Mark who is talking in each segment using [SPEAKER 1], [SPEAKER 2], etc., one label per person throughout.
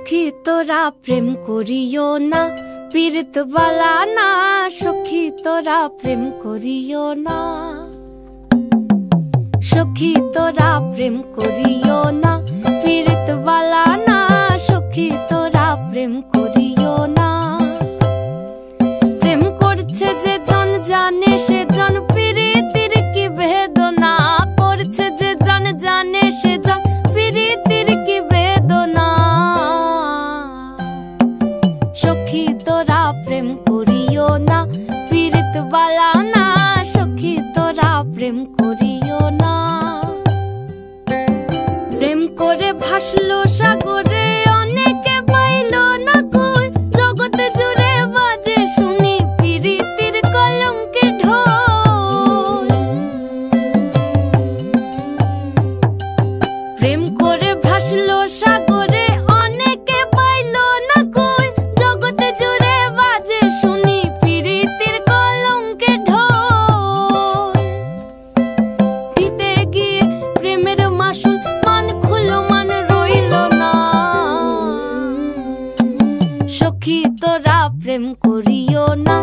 [SPEAKER 1] সখী তোরা প্রেম করিও না, পীড়িত বালা না। সখী তোরা প্রেম করিও না, সখী তোরা প্রেম করিও না, পীড়িত বালা না। সখী তোরা প্রেম করিও না। প্রেম করছে যে জন জানে সে জন, পীড়িতির কি বেদনা করছে যে জন জানে সে জন, পীড়িতির কি বেদনা। সখী তোরা প্রেম করিও না, পীড়িত বালা না। সখী তোরা প্রেম করিও না। প্রেম করে ভাসলো সাগরে, অনেকে পাইল না কই। জগতে জুড়ে বাজে শুনি পীড়িতির কলঙ্কের ঢোল। প্রেম করে ভাসলো সাগরে, অনেকে পাইল না কই। জগতে জুড়ে বাজে শুনি পীড়িতির কলঙ্কের ঢোল। দিতে গিয়ে প্রেমের মাসুল মান খুলো মান রইল না। সখী তোরা প্রেম করিও না,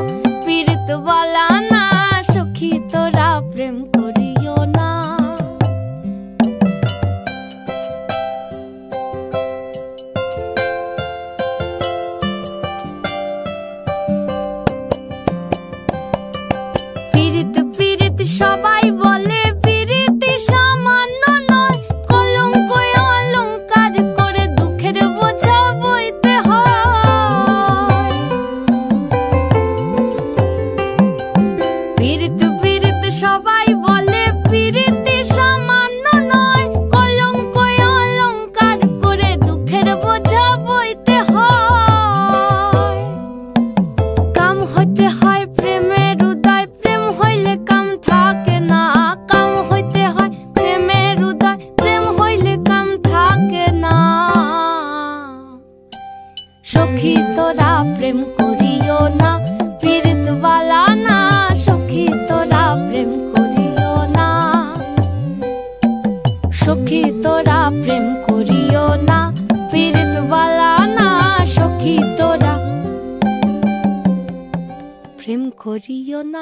[SPEAKER 1] পীড়িত বালা না। সখী তোরা প্রেম করিও না। পীড়িত পীড়িত সবাই বলে, পীড়িতি সামান্য নয়। কলঙ্ক অলঙ্কার করে দুঃখের বোঝা বইতে হয়। পীড়িত পীড়িত সবাই বলে, পীড়িতি সামান্য নয়। কলঙ্ক অলঙ্কার করে দুঃখের বোঝা বইতে হয়। কাম হইতে হয় প্রেমের উদয়, প্রেম হইলে কাম থাকে না। কাম হইতে হয় প্রেমের উদয়, প্রেম হইলে কাম থাকে না। সখী তোরা প্রেম করিও না, পীড়িত বালা না। সখী তোরা প্রেম করিও না, সখী তোরা প্রেম করিও না, পীড়িত বালা না। সখী তোরা প্রেম করিও না।